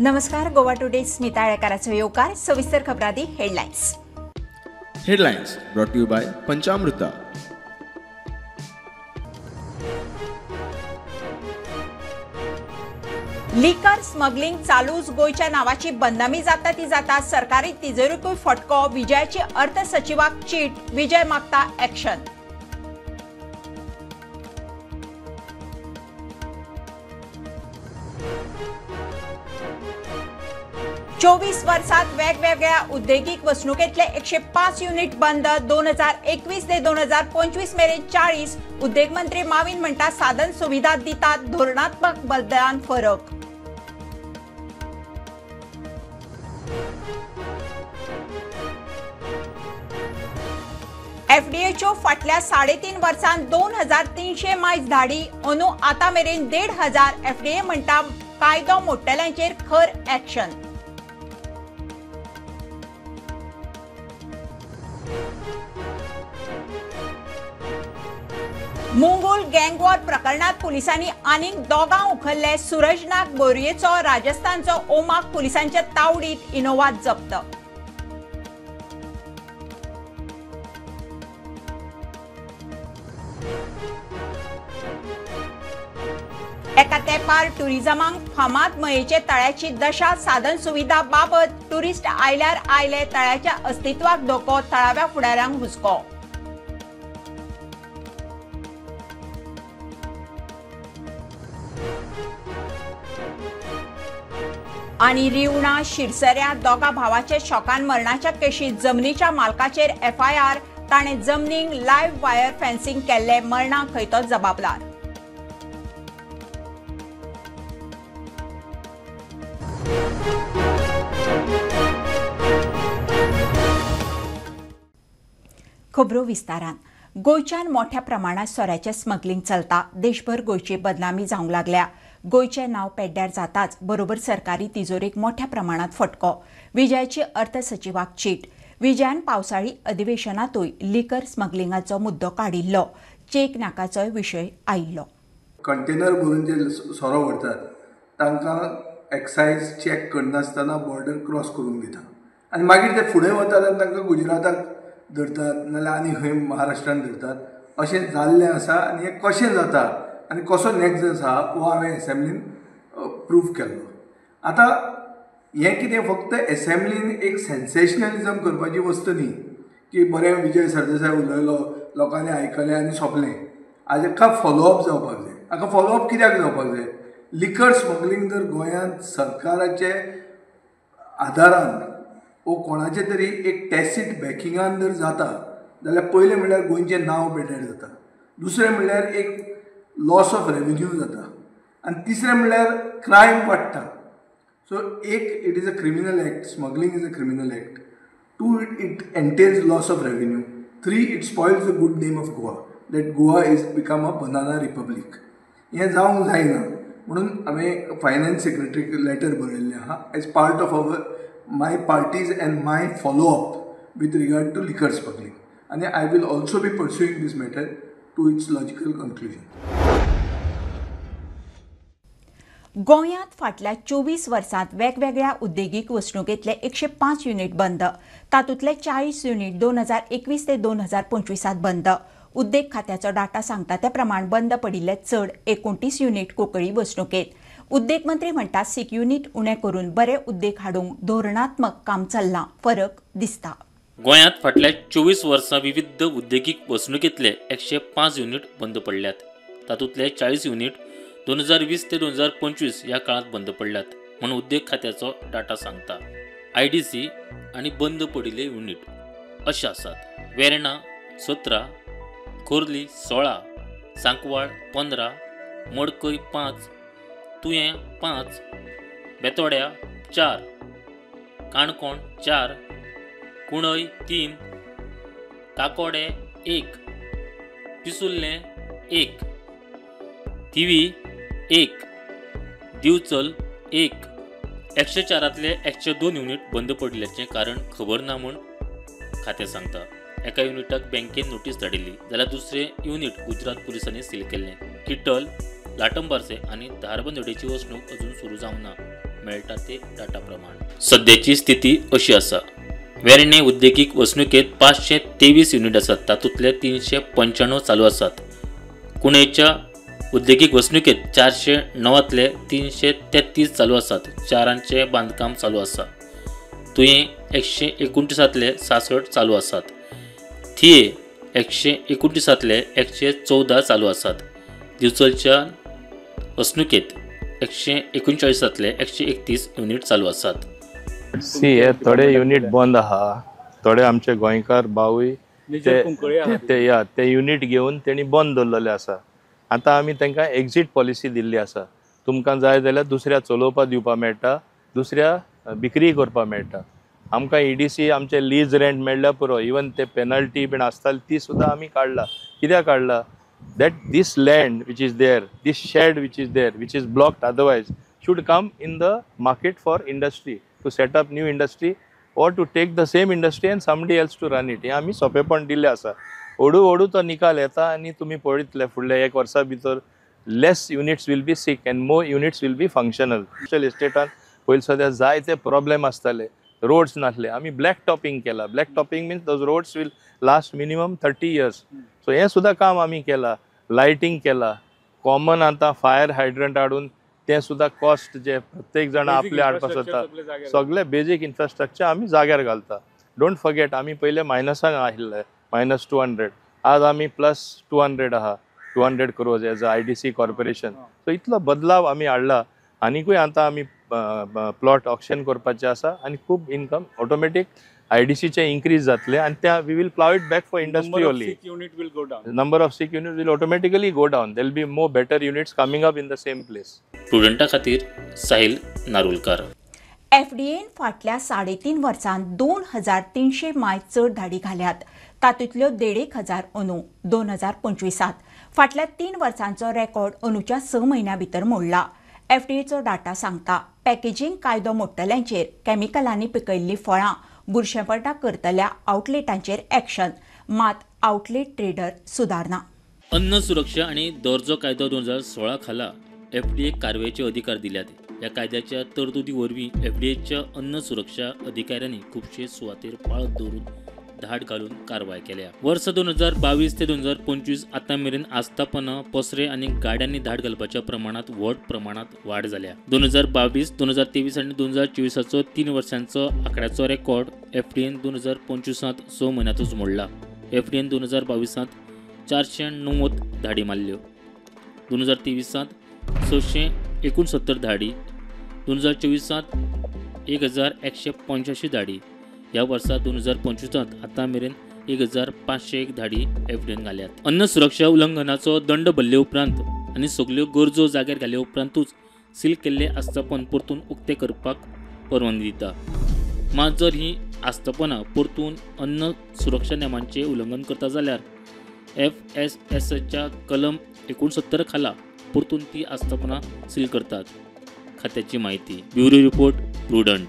नमस्कार. गोवा टुडे स्मिता येळकाराचो येवकार. सविस्तर खबरादी headlines. Headlines brought to you by Panchamrita. Liquor smuggling चालूच गोयच्या नावाची बदनामी जाता ती जाता. सरकारी तिजोरीकूय फटको. विजयाची अर्थ सचिवाक चीट. विजय मागता ॲक्शन. चोवीस वर्षात वेगवेगळ्या उद्देगीक वसणुकेतले 105 युनिट बंद. 2021 ते 2025 मेरेन 40. उद्देग मंत्री माविन म्हणटा साधन सुविधा दितात. धोरणात्मक बदलान फरक. एफडीएच्यो फाटल्या 3.5 वर्षांत 2300 मायज धाडी. अंदू आतां मेरेन 1,500. एफडीए म्हणटा कायदो मोडटल्यांचेर खर ॲक्शन. मुंगूल गँगवॉर प्रकरणात पुलिसांनी आनीक दोगां उखल्ले. सूरज नाग बोरयेचो राजस्थानचो ओमाक पुलिसांच्या तावडीत. इनोवा जप्त. एका तेंपार टुरिझमाक फामाद मयेचे तळ्याची दशा. साधन सुविधा बाबत टुरिस्ट आयल्यार आयले. तळ्याच्या अस्तित्वाक धोको. तळाव्या फुडाऱ्यांक हुस्को. आणि रिवणा शिरसऱ्या दोगा भावाचे शॉकान मरणाच्या केशीत जमनीच्या मालकाचेर एफआयआर. ताणें जमनीक लायव्ह वायर फेन्सिंग केल्ले. मरणाक खंयतो जबाबदार. खबरो विस्तारान. गोंयच्यान मोठ्या प्रमाणात सोऱ्याचें स्मगलिंग चलता. देशभर गोंयची बदनामी जावंक लागल्या. गोंयचें नांव पेड्ड्यार जाताच बरोबर सरकारी तिजोरीक मोठ्या प्रमाणात फटको. विजयाची अर्थ सचिवाक चीट. विजयान पावसाळी अधिवेशनातूय लिकर स्मगलिंगाचो मुद्दो काडिल्लो. चेक नाकाचोय विशय आयिल्लो. कंटेनर भरून जे सोरो व्हरतात तांकां एक्सायज चॅक करनासतना बॉर्डर क्रॉस करून दिता आनी मागीर ते फुडें वतात आनी तांकां गुजराताक धरतात नाल्यार आनी खंय महाराष्ट्रान धरतात. अशें जाल्लें आसा आनी हें कशें जाता आनी कसो नॅक्सस आहा हो हांवें एसेंब्लीन प्रूव केल्लो. आतां हें कितें फक्त एसेंब्लीन एक सेन्सेशनलिजम करपाची वस्त न्ही की बरें विजय सरदेसाय उलयलो लोकांनी आयकलें आनी सोंपलें. हाका फॉलोअप जावपाक जाय. हाका फॉलोअप कित्याक जावपाक जाय? लिकर स्मगलिंग जर गोंयांत सरकाराचे आदारान वो कोणाचे तरी एक टॅसीट बॅकिंगान जर जाता जाल्यार पयलें म्हणल्यार गोंयचें नांव पेड्ड्यार जाता. दुसरें म्हणल्यार एक लॉस ऑफ रेव्हेन्यू जाता आनी तिसरें म्हणल्यार क्रायम वाडटा. सो एक it is a criminal act. Smuggling is a criminal act. 2 it एंटेल्स loss of revenue. 3 it spoils the good name of Goa that Goa is become a banana republic. हें जावंक जायना म्हणून हांवें फायनान्स सेक्रेटरीक लेटर बरयल्लें आहा as part of our my parties and my follow-up with regard to liquor smuggling. आनी I will also be pursuing this matter to its logical conclusion. गोंयांत फाटल्या 24 वर्सांत वेगवेगळ्या उद्देगीक वसणुकेतले 105 युनिट बंद. तातूंतले 40 युनिट 2021 ते 2025 बंद. उद्देग खात्याचो डाटा सांगता ते प्रमाण बंद पडिल्ले चड 29 युनिट कोंकणी वसणुकेत. उद्देग मंत्री म्हणटा 6 युनिट उणे करून बरे उद्देग हाडूंक धोरणात्मक काम चल्लां. फरक दिसता. गोंयांत फाटल्या 24 वर्सां विविध उद्देगीक वसणुकेतले 105 युनिट बंद पडल्यात. तातूंतले 40 युनिट 2020 ते 2025 ह्या काळात बंद पडल्यात म्हूण उद्देग खात्याचो डाटा सांगता. आयडीसी आनी बंद पडिल्ले युनिट अशे आसात. वेर्णा 17, खोर्ली 16, सांकवाळ 15, मडकय 5, तुयें 5, बेतोड्या 4, काणकोण 4, कुणय 3, काकोडे 1, पिसुल्लें 1, थिवी 1, दिवचल 1. 104 102 युनिट बंद पडल्याचें कारण खबर ना म्हूण खातें सांगता. एका युनिटाक बँकेन नोटीस धाडिल्ली जाल्यार दुसरें युनिट गुजरात पुलिसांनी सील केल्लें. किटल, लाटंबारसे आनी धारबंदोडेची वसणूक अजून सुरू जावंक ना. मेळटा ते डाटा प्रमाण. सद्याची स्थिती अशी आसा. वेर्णे उद्देगीक वसणुकेत 523 युनिट आसात, तातूंतले 395 चालू आसात. कुणेच्या उद्देगीक वसणुकेत 409तले 333 चालू आसात. 4रांचे बांदकाम चालू आसा. तुये 129तले 66 चालू आसात. थिये 129तले 114 चालू आसात. दिवचलच्या वसणुकेत 139तले 131 युनिट चालू आसात. हे थोडे युनिट बंद आहा. थोडे आमचे गोंयकार भावूय ते युनिट घेवन तेणी बंद दवरलेले आसा. आतां आमी तांकां एक्झिट पॉलिसी दिल्ली आसा. तुमकां जाय जाल्यार दुसऱ्या चलोवपाक दिवपाक मेळटा, दुसऱ्या विक्री करपाक मेळटा. आमकां EDC आमचे लीज रेंट मेळ्ळ्या पुरो. इवन ते पेनल्टी बीन आसताली ती सुद्दां आमी काडला. कित्याक काडला? that this land which is there, this shed which is there, which is blocked otherwise, should come in the market for industry, to set up new industry or to take the same industry and somebody else to run it. हे आमी सोपेपण दिल्ले आसा. हळू तो निकाल येता आनी तुमी पळयतले फुडल्या 1 वर्सा भितर less units will be sick and more units will be functional. Industrial estatean पयलीं सद्या जायते प्रॉब्लेम आसताले. रोड्स नासले. आमी ब्लॅक टॉपिंग केला. Black topping means those roads will last minimum 30 years. So हें सुद्दां काम आमी केला. लायटिंग केला. कॉमन आतां फायर हायड्रंट हाडून तें सुद्दां कॉस्ट जे प्रत्येक जाण आपले हाडपाक सोदता सगळे बेजीक इन्फ्रास्ट्रक्चर आमी जाग्यार घालता. डोंट फॉरगेट आमी पयले मायनसान आशिल्ले, -200. आज आमी +200 आहा. 200 crores as a IDC corporation. So इतलो बदलाव आमी हाडला. आनीकूय आतां आमी प्लॉट ऑक्शन करपाचे आसा आनी खूब इनकम ऑटोमॅटीक IDC चे इन्क्रीज जातले आनी त्या we will plough it back for industry only. Number of sick unit will automatically go down. There will be more better units coming up in the same place. स्टुडंटा खातीर साहिल नारुलकार. FDAन फाटल्या 3.5 वर्सांत 2300 माय चड धाडी घाल्यात. तातूंतल्यो 1,500 अंदू 2025 फाटल्या 3 वर्सांचो रेकॉर्ड अंदूच्या 6 म्हयन्यां भितर मोडला. FDAचो डाटा सांगता. पॅकेजींग कायदो मोडटल्यांचेर कॅमिकलांनी पिकयल्लीं फळां बुरशेपणां करतल्या आउटलेटांचेर एक्शन. मात आउटलेट ट्रेडर सुदारना. अन्न सुरक्षा आणि दर्जो कायदो 2016 खाला FDA कारवायेचे अधिकार दिल्यात. ह्या कायद्याच्या तरतुदी वरवीं FDAच्या अन्न सुरक्षा अधिकाऱ्यांनी खुबशे सुवातेर पाळत दवरून धाड घालून कारवाय केल्या. वर्स 2022 ते 2025 आतां मेरेन आस्थापनां, पसरे आनी गाड्यांनी धाड घालपाच्या प्रमाणात व्हड प्रमाणात वाड जाल्या. 2022, 2023 आनी 2024 3 वर्सांचो आंकड्याचो रेकॉर्ड FDAन 2025 6 म्हयन्यांतूच मोडला. FDAन 2022 490 धाडी मारल्यो. 2023 669 धाडी. 2024 1185 धाडी. ह्या वर्सा 2025 आतां मेरेन 1501 धाडी FDAन घाल्यात. अन्न सुरक्षा उल्लंघनाचो दंड भरले उपरांत आनी सगल्यो गरजो जाग्यार घाले उपरांतूच सील केल्ले आस्थापन परतून उक्ते करपाक परवानगी दिता. मात जर ही आस्थापनां परतून अन्न सुरक्षा नेमांचे उल्लंघन करता जाल्यार FSSच्या कलम 69 खाला परतून ती आस्थापनां सील करतात. खात्याची माहिती. Bureau report Prudent.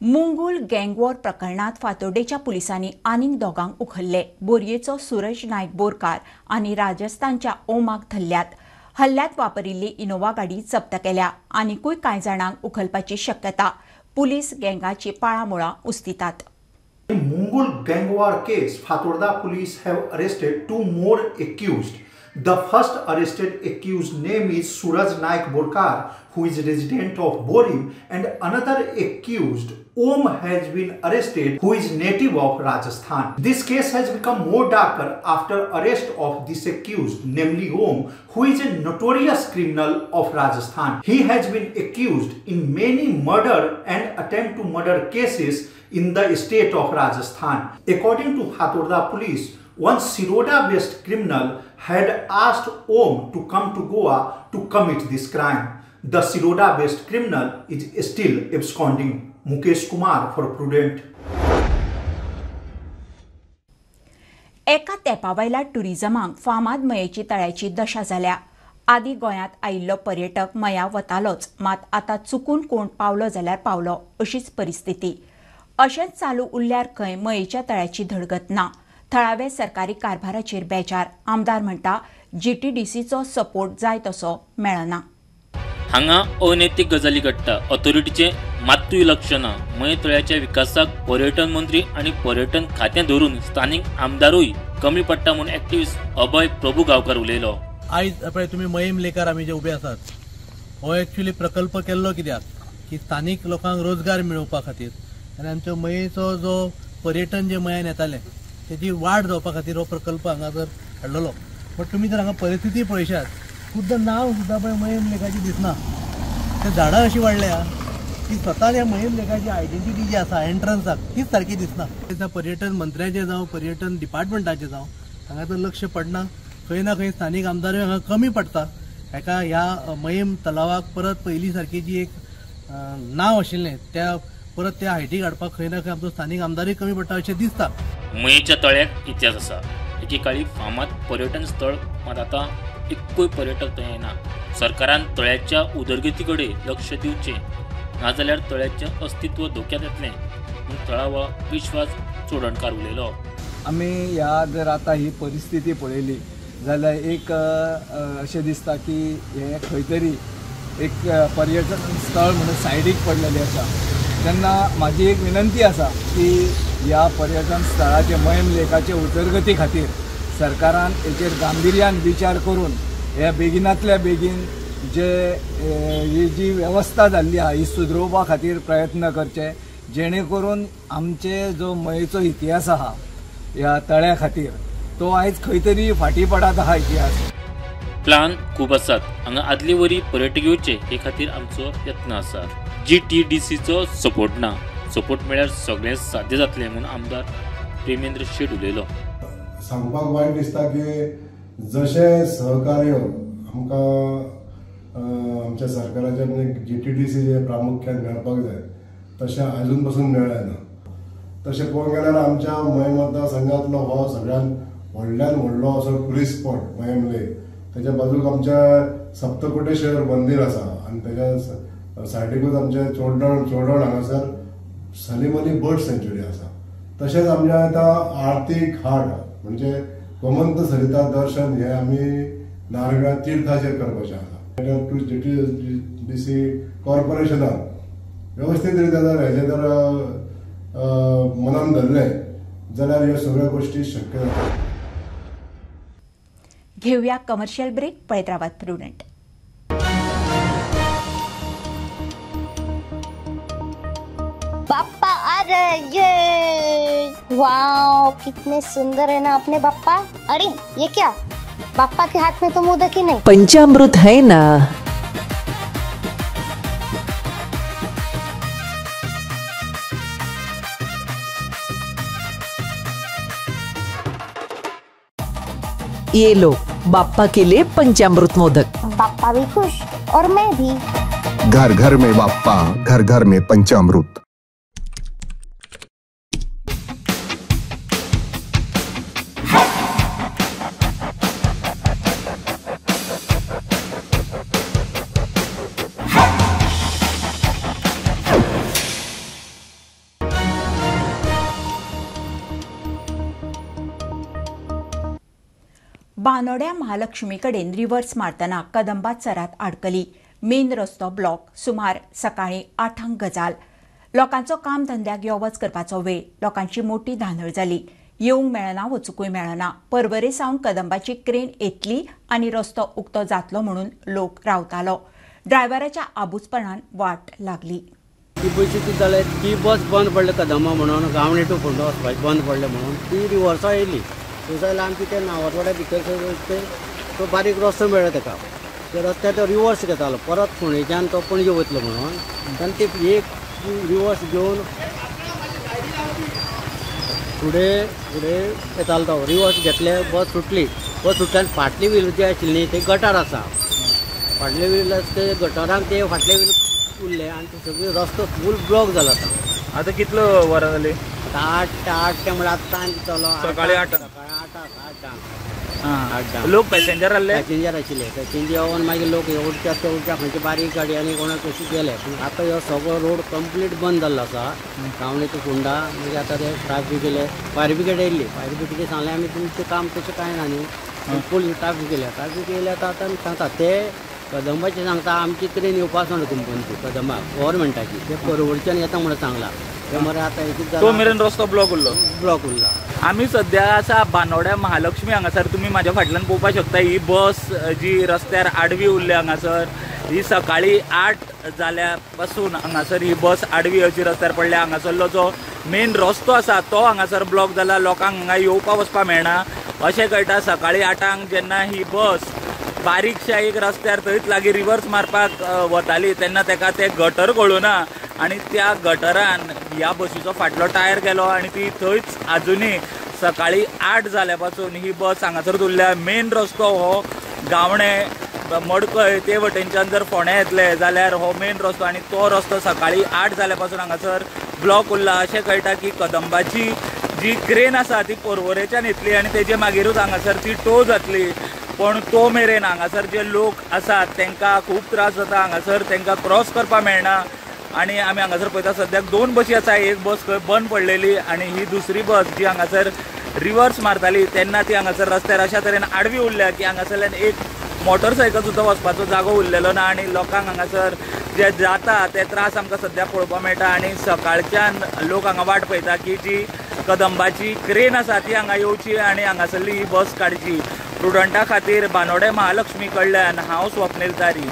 Mungul gang war प्रकरणात फातोर्डेच्या पुलिसांनी आनीक दोगांक उखल्ले. बोरयेचो सूरज नायक बोरकार आनी राजस्थानच्या ओमाक धरल्यात. हल्ल्यांत वापरिल्ली इनोवा गाडी जप्त केल्या. आनीकूय कांय जाणांक उखलपाची शक्यता. Police गँगाची पाळामुळां उस्तितात. In Mongol gang war case, Fatorda police have arrested 2 more accused. The first arrested accused name is Suraj Naik Borkar, who is resident of Borim, and another accused, Om, has been arrested, who is native of Rajasthan. This case has become more darker after arrest of this accused, namely Om, who is a notorious criminal of Rajasthan. He has been accused in many murder and attempt to murder cases in the state of Rajasthan. According to Fatorda police, one Siroda-based criminal had asked Om to come to Goa to commit this crime. The Siroda-based criminal is still absconding. Mukesh Kumar for Prudent. एका तेंपावयल्या टुरिझमाक फामाद मयेची तळ्याची दशा जाल्या. आदी गोंयांत आयिल्लो पर्यटक मया वतालोच, मात आतां चुकून कोण पावलो जाल्यार पावलो अशीच परिस्थिती. अशेंच चालू उरल्यार खंय मयेच्या तळ्याची धडगत ना. थळावे सरकारी कारभाराचेर बेजार. आमदार म्हणटा GTDCचो सपोर्ट जाय तसो मेळना. हांगा अनैतीक गजाली घडटा. ऑथॉरिटीचे मात्तूय लक्ष ना. मये तळ्याच्या विकासाक पर्यटन मंत्री आणि पर्यटन खात्यां धरून स्थानिक आमदारूय कमी पडटा म्हणून एक्टिव्हिस्ट अभय प्रभू गांवकार उलयलो. आयज पळय तुमी मयम लेकार आमी जे उबे आसात, हो एक्चुअली प्रकल्प केल्लो कित्याक की स्थानिक लोकांक रोजगार मेळोवपा खातीर आनी आमच्या मयेचो जो पर्यटन जे मयान येताले तेची वाड जावपा खातीर हो प्रकल्प हांगासर हाडलेलो. बट तुमी जर हांगा परिस्थिती पळयशात, खुद्द नांव सुद्दां पळय मयम लेकाची दिसना. ते झाडां अशी वाडल्या की स्वता ह्या मयम लेकाची आयडेंटिटी जी आसा एंट्रन्साक तीच सारखी दिसना. पर्यटन मंत्र्याचे जावं पर्यटन डिपार्टमेंटाचे जावं हांगासर लक्ष पडना. खंय ना खंय स्थानिक आमदारूय हांगा कमी पडटा. हेका ह्या मयम तलावाक परत पयली सारकी जी एक नांव आशिल्लें त्या परत त्या हायटीक हाडपाक खंय ना खंय आमचो स्थानिक आमदारूय कमी पडटा अशें दिसता. मयेच्या तळ्याक इतिहास आसा. एकेकाळी फामाद पर्यटन स्थळ, मात आतां एक्कूय पर्यटक थंय येना. सरकारान तळ्याच्या उदरगती कडेन लक्ष दिवचें, नाजाल्यार तळ्याचें अस्तित्व धोक्यात येतलें म्हूण थळावो विश्वास चोडणकार उलयलो. आमी ह्या जर आतां ही परिस्थिती पळयली जाल्यार एक अशें दिसता की हे खंय तरी एक पर्यटन स्थळ म्हणून सायडीक पडलेली आसा. तेन्ना म्हाजी एक विनंती आसा की ह्या पर्यटन स्थळाचे मयम लेकाचे उदरगती खातीर सरकारान हेचेर गांभीर्यान विचार करून हे बेगिनांतल्या बेगीन जे ही जी वेवस्था जाल्ली आहा ही सुदरोवपा खातीर प्रयत्न करचे, जेणे करून आमचे जो मयेचो इतिहास आहा ह्या तळ्या खातीर तो आयज खंय तरी फाटी पडत आहा इतिहास. प्लान खूब आसात. हांगा आदले वरी पर्यटक येवचे हे खातीर आमचो यत्न आसा. GTDCचो सपोर्ट ना. सपोर्ट मेळ्यार सगळें साध्य जातलें म्हणून आमदार प्रेमेंद्र शेट उलयलो. सांगपाक वायट दिसता की जशें सहकार्य आमकां आमच्या सरकाराच्या GTDC जे प्रामुख्यान मेळपाक जाय तशें आजून पासून मेळ्ळें ना. तशें पळोवंक गेल्यार आमच्या मयम मतदारसंघांतलो हो सगळ्यान व्हडल्यान व्हडलो असो ट्युरिस्ट स्पॉट मयम लेक. तेच्या बाजूक आमच्या सप्तकोटेश्वर मंदीर आसा आनी तेच्या सायडीकूच आमचे चोडण हांगासर सलीम अली बर्ड सँच्युरी आसा. तशेंच आमचे आतां आर्थीक हाट म्हणजे गोमंत सरिता दर्शन हे आमी नारगां तीर्थाचेर करपाचें आसा. GTDC कॉर्पोरेशनान वेवस्थीत रित्या जर हेजें जर मनान धरलें जाल्यार ह्यो सगळ्यो गोश्टी शक्य जातात. घेऊया कमर्शियल ब्रेक. पळयत रावात प्रुडंट. पापा आ रहे ये, वाओ कितने सुंदर है ना अपने पापा. अरे ये क्या, पापा के हाथ में तो मोदक ही नहीं. पंचामृत है ना. ये लो बाप्पा के लिए पंचामृत मोदक. पापा भी खुश और मैं भी. घर घर में बाप्पा, घर घर में पंचामृत. बानोड्या महालक्ष्मी कडेन रिव्हर्स मारतना कदंबात सरात आडकली. मेन रस्तो ब्लॉक. सुमार सकाळी 8 गजाल. लोकांचो काम धंद्याक यो वच करपाचो वेळ. लोकांची मोठी धांदळ जाली. येवंक मेळना, वचूंकूय मेळना. परवरे सावन कदंबाची क्रेन येतली आनी रस्तो उक्तो जातलो म्हणून लोक रावतालो. ड्रायव्हराच्या आबूजपणान वाट लागली. ती परिस्थिती जाले ती बस बंद पडले कदंबा म्हणून गावणे टू फोंडा वचपाची बंद पडले म्हणून ती रिव्हर्सा येयली. थंय जाल्यार आमची ते नावातवाड्या भितर तो बारीक रस्तो मेळ्ळो ताका. त्या रस्त्यार तो रिव्हर्स घेतालो परत फोंडेच्यान तो पणजे वयतलो म्हणून. आनी ते एक रिव्हर्स घेवन फुडें येतालो तो. रिव्हर्स घेतले, बस सुटली. बस सुटल्यान फाटली व्हील जी आशिल्ली ती गटार आसा. फाटले व्हील ते गटारांक ते फाटले व्हील उरले आनी तो सगळो रस्तो फूल ब्लॉक जाला आतां. आतां कितलो वरां जाली? 8 ते म्हळ्यार आतां जालो सकाळी 8. लोक पॅसेंजर आशिल्ले. पॅसेंजर येवन मागीर लोक उडच्या खंयच्या बारीक गाडी आनी कोणाक कशी गेले. पूण आतां ह्यो सगळो रोड कंप्लीट बंद जाल्लो आसा. गावणे टू फोंडा मागीर आतां ते ट्राफीक येयले. फायर ब्रिगेड येयल्ली. फायर ब्रिगेडी सांगलें आमी तुमचें काम तशें कांय ना न्ही. पोलीस ट्राफीक येयल्या. ट्राफीक येयल्या आतां आमी सांगता ते कदंबाची सांगता आमची ट्रेन येवपाक ना कंपनीची कदंबाक गव्हर्मेंटाची ते परवडच्यान येता म्हणून सांगला ते मरे आतां एक तो मेरेन रस्तो ब्लॉक उरला आमी सद्या आसा बांदोड्या महालक्ष्मी हांगासर तुमी म्हाज्या फाटल्यान पळोवपाक शकता ही बस जी रस्त्यार आडवी उरल्या हांगासर ही सकाळी 8 जाल्या पासून हांगासर ही बस आडवी अशी रस्त्यार पडल्या हांगासरलो जो मेन रस्तो आसा तो हांगासर ब्लॉक जाला लोकांक हांगा येवपाक वचपाक मेळना अशें कळटा सकाळी 8 जेन्ना ही बस बारीकशा एक रस्त्यार थंयच लागीं रिवर्स मारपाक वताली तेन्ना ताका ते गटर कळुना आनी त्या गटरान ह्या बसीचो फाटलो टायर गेलो आनी ती थंयच आजुनी सकाळी 8 जाल्या पासून ही बस हांगासर उरल्या मेन रस्तो हो गावणे मडकय ते वटेनच्यान जर फोंड्या येतले जाल्यार हो मेन रस्तो आनी तो रस्तो सकाळी 8 जाल्या पासून हांगासर ब्लॉक उरला अशें कळटा की कदंबाची जी क्रेन आसा ती पर्वरेच्यान येतली आनी तेजे मागीरूच हांगासर ती टो जातली पण तो मेरेन हांगासर जे लोक आसात तांकां खूब त्रास जाता हांगासर तांकां क्रॉस करपाक मेळना आनी आमी हांगासर पळयता सद्याक 2 बसी आसा एक बस खंय बंद पडलेली आनी ही दुसरी बस जी हांगासर रिवर्स मारताली तेन्ना ती हांगासर रस्त्यार अशा तरेन आडवी उरल्या की हांगासरल्यान एक मोटरसायकल सुद्दां वचपाचो जागो उरलेलो ना आनी लोकांक हांगासर जे जाता ते त्रास आमकां सद्या पळोवपाक मेळटा आनी सकाळच्यान लोक हांगा वाट पळयता की जी कदंबाची क्रेन आसा ती हांगा येवची आनी हांगासरली ही बस काडची प्रुडंटा खातीर बांदोड्या महालक्ष्मी कडल्यान हांव स्वप्नील तारी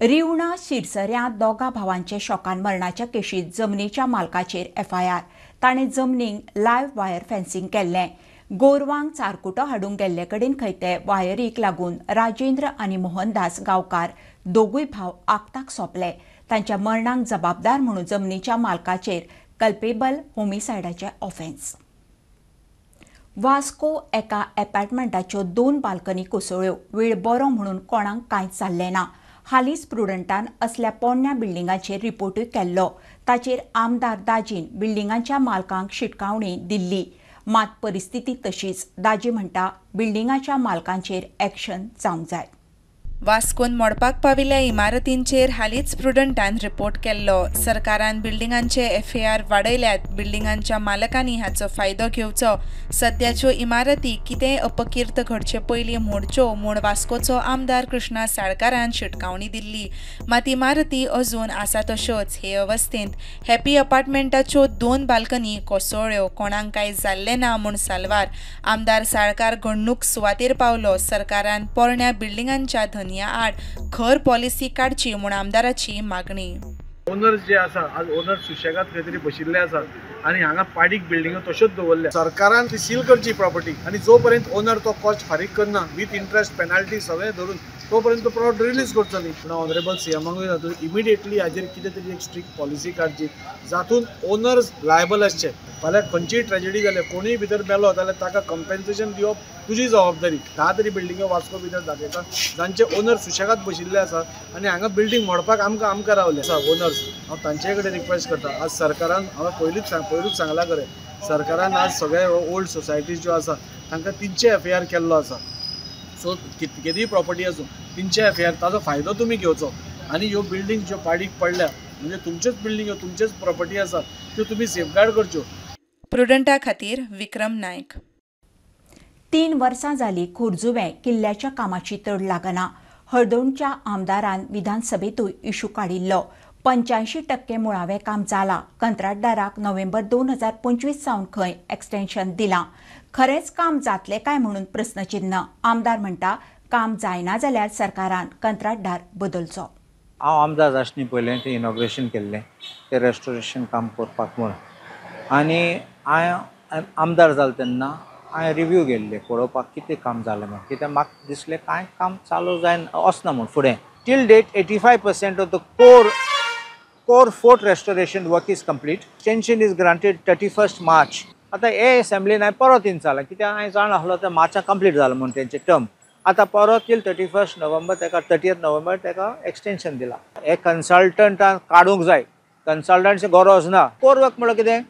रिवणा शिरसऱ्यांत दोगा भावांचे शॉकान मरणाच्या केशींत जमनीच्या मालकाचेर FIR ताणें जमनीक लायव्ह वायर फेन्सिंग केल्लें गोरवांक चारकुटो हाडूंक गेल्ले कडेन खंय ते वायरीक लागून राजेंद्र आनी मोहनदास गांवकार दोगूय भाव आगताक सोंपले तांच्या मरणाक जबाबदार म्हणून जमनीच्या मालकाचेर कल्पेबल होमिसायडाचे ऑफेन्स वास्को एका एपार्टमेंटाच्यो 2 बाल्कनी कोसळ्ळ्यो वेळ बरो म्हणून कोणाक कांयच जाल्लें ना हालींच प्रुडंटान असल्या पोरण्या बिल्डिंगांचेर रिपोर्टूय केल्लो ताचेर आमदार दाजीन बिल्डिंगांच्या मालकांक शिटकावणी दिल्ली मात परिस्थिती तशीच दाजी म्हणटा बिल्डिंगाच्या मालकांचेर एक्शन जावंक जाय वास्कोन मोडपाक पाविल्ल्या इमारतींचेर हालींच प्रुडंटान रिपोर्ट केल्लो सरकारान बिल्डिंगांचे FIR वाडयल्यात बिल्डिंगांच्या मालकांनी हाचो फायदो घेवचो सद्याच्यो इमारती कितेंय अपकीर्त घडचे पयलीं मोडच्यो म्हूण वास्कोचो आमदार कृष्णा साळकारान शिटकावणी दिल्ली मात इमारती अजून आसा तश्योच हे अवस्थेंत हॅपी अपार्टमेंटाच्यो 2 बाल्कनी कोसळ्ळ्यो कोणाक कांय जाल्लें ना म्हूण साल्वार आमदार साळकार घडणूक सुवातेर पावलो सरकारान पोरण्या बिल्डिंगांच्या आड खर पॉलिसी काडची म्हूण आमदाराची मागणी ओनर्स जे आसा आज ओनर सुशेगाद खंय तरी बशिल्ले आसात आनी हांगा पाडीक बिल्डिंगो तश्योच दवरल्या सरकारान ती सील करची प्रॉपर्टी आनी जो पर्यंत ओनर तो कॉस्ट फारीक करना विथ इंट्रस्ट पेनाल्टी सगळें धरून तो पर्यंत तो प्रॉडक्ट रिलीज करचो न्ही पूण ऑनरेबल सीएमाकूय जातून इमिडिएटली हाजेर कितें तरी एक स्ट्रिक्ट पॉलिसी काडची जातून ओनर्स लायबल आसचे फाल्यां खंयचीय ट्रेजेडी जाल्यार कोणूय भितर मेलो जाल्यार ताका कंपेन्सेशन दिवप तुजी जबाबदारी 10 तरी बिल्डिंगो वास्को भितर दाखयता जांचे ओनर सुशेगाद बशिल्ले आसात आनी हांगा बिल्डिंग मोडपाक आमकां रावले आसा ओनर्स हांव तांचे कडेन रिक्वेस्ट करता आज सरकारान हांवें पयरूच सांगला खरें सरकारान आज सगळे ओल्ड सोसायटीज ज्यो आसा तांकां 300 FIR केल्लो आसा सो कितेंय प्रॉपर्टी आसूं 300 FIR ताजो फायदो तुमी घेवचो आनी ह्यो बिल्डिंग ज्यो पाडीक पडल्या म्हणजे तुमच्योच बिल्डिंग्यो तुमच्योच प्रॉपर्टी आसा त्यो तुमी सेफगार्ड करच्यो प्रुडंटा खातीर विक्रम नायक 3 वर्सां जाली खुर्जुवे किल्ल्याच्या कामाची तड लागना हळदोणच्या आमदारान विधानसभेतूय इशू काडिल्लो 85% मुळावें काम जालां कंत्राटदाराक नोव्हेंबर 2025 सावन खंय एक्सटेन्शन दिलां खरेंच काम जातलें काय म्हणून प्रस्नचिन्ह आमदार म्हणटा काम जायना जाल्यार सरकारान कंत्राटदार बदलचो हांव आमदार आसनी पयलें तें इनॉग्रेशन केल्लें तें रेस्टोरेशन काम करपाक म्हूण आनी हांवें आमदार जालो तेन्ना हांवें रिव्यू केल्ले पळोवपाक कितें काम जालें म्हूण कित्याक म्हाका दिसलें कांय काम चालू जायना वचना म्हूण फुडें till date 85% of the core fort restoration work is complete extension is granted 31 March आतां हे असेंब्लीन हांवें परत इन्चालां कित्याक हांवें जाण आसलो तें मार्चाक कंप्लीट जालो म्हूण तेंचे टर्म आतां परत टील 31 नोव्हेंबर ताका 30 नोव्हेंबर ताका एक्सटेंशन दिलां हे कन्सल्टंटान काडूंक जाय कन्सल्टंटची गरज ना कोर वर्क म्हळ्यार कितें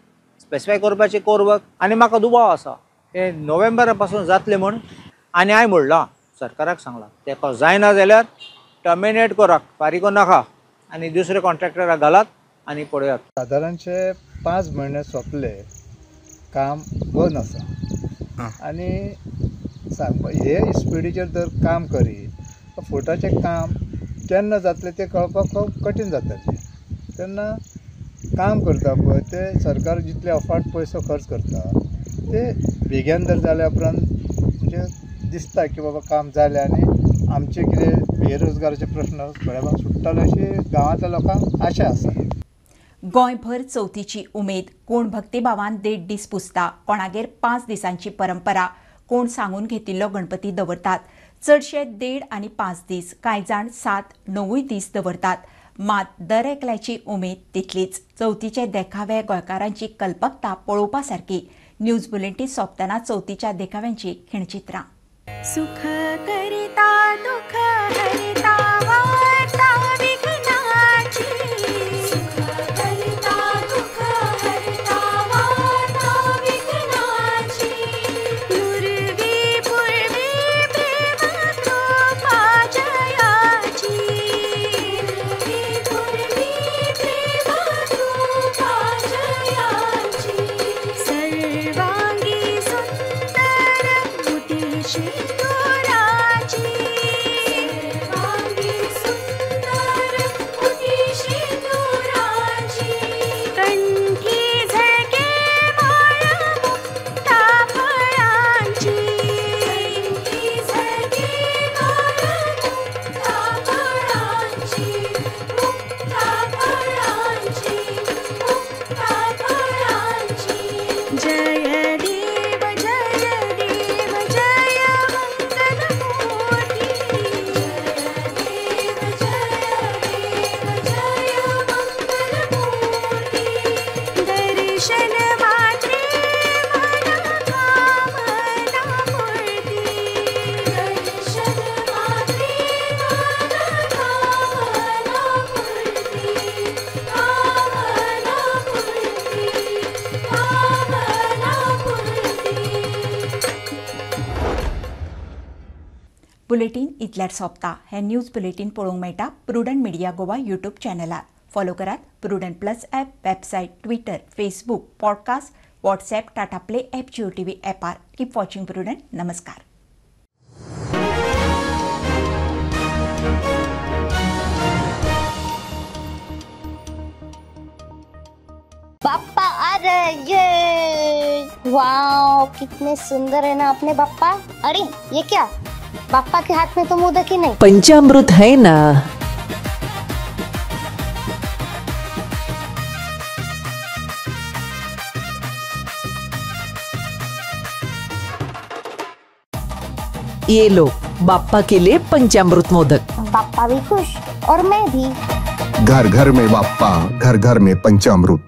स्पेसिफाय करपाचें कोर वर्क आनी म्हाका दुबाव आसा हे नोव्हेंबरा पासून जातलें म्हूण आनी हांवें म्हणलां सरकाराक सांगलां तेका जायना जाल्यार टर्मिनेट करात फारीक नाका आनी दुसरे कॉन्ट्रॅक्टराक घालात आनी पळयात सादारणचे 5 म्हयने सोंपले काम बंद आसा आनी हे स्पिडीचेर जर काम करीत फोटाचें काम केन्ना जातलें तें कळपाक खूब कठीण जातालें. तेन्ना काम करता पळय ते सरकार जितले अफाट पयसो खर्च करता ते बेगीन जर जाल्या उपरांत म्हणजे दिसता की बाबा काम जालें आनी आमचे कितें बेरोजगाराचे प्रश्न थोड्या भाग सुट्टाले अशी गांवांतल्या लोकांक आशा आसा. गोंयभर चवथीची उमेद. कोण भक्तिभावान 1.5 दीस पुजता, कोणागेर 5 दिसांची परंपरा, कोण सांगून घेतिल्लो गणपती दवरतात. चडशे 1.5 आनी 5 दीस, कांय जाण 7-9 दीस दवरतात. मात दर एकल्याची उमेद तितलीच. चवथीचे देखावे गोंयकारांची कल्पकता पळोवपा सारकी. न्यूज बुलेटीन सोंपतना चवथीच्या देखाव्यांची खिणचित्रां. सुख करिता दुःख हरिता वार्ता विघ्नाची. सुख करिता दुःख हरिता वार्ता विघ्नाची. पूर्वी पूर्वी प्रेम कृपा जयाची. पूर्वी प्रेम कृपा जयाची. सर्वांगी सुंदर मोठी शेंदुराची. सर्वांगी सुंदर मोठी शेंदुराची. कंठी झळके माळ मुक्ता फळांची. कंठी झळके माळ मुक्ता फळांची. मुक्ता फळांची. मुक्ता फळांची. जय देव जय देव जय मंगलमूर्ती. जय देव जय मंगलमूर्ती. दर्शन मात्रे मन कामना पूर्ती. दर्शन मात्रे मन कामना पूर्ती. कामना पूर्ती. कामना पूर्ती. बुलेटीन इतल्यार सोंपता. हे न्यूज बुलेटीन पळोवंक मेळटा प्रुडंट मिडिया गोवा यूट्यूब चॅनलार. फॉलो करात Prudent plus app, website, Twitter, Facebook, podcast, WhatsApp, Tata play app, Jio TV ॲपार. Keep watching Prudent. नमस्कार. पापा आ रहे ये। वाओ कितने सुंदर है ना अपने पापा। अरे ये क्या, पापा के हाथ में तो मोदक ही नहीं। पंचामृत है ना। ये लो बाप्पा के लिए पंचामृत मोदक। पापा भी खुश और मैं भी। घर घर में बाप्पा, घर घर में पंचामृत।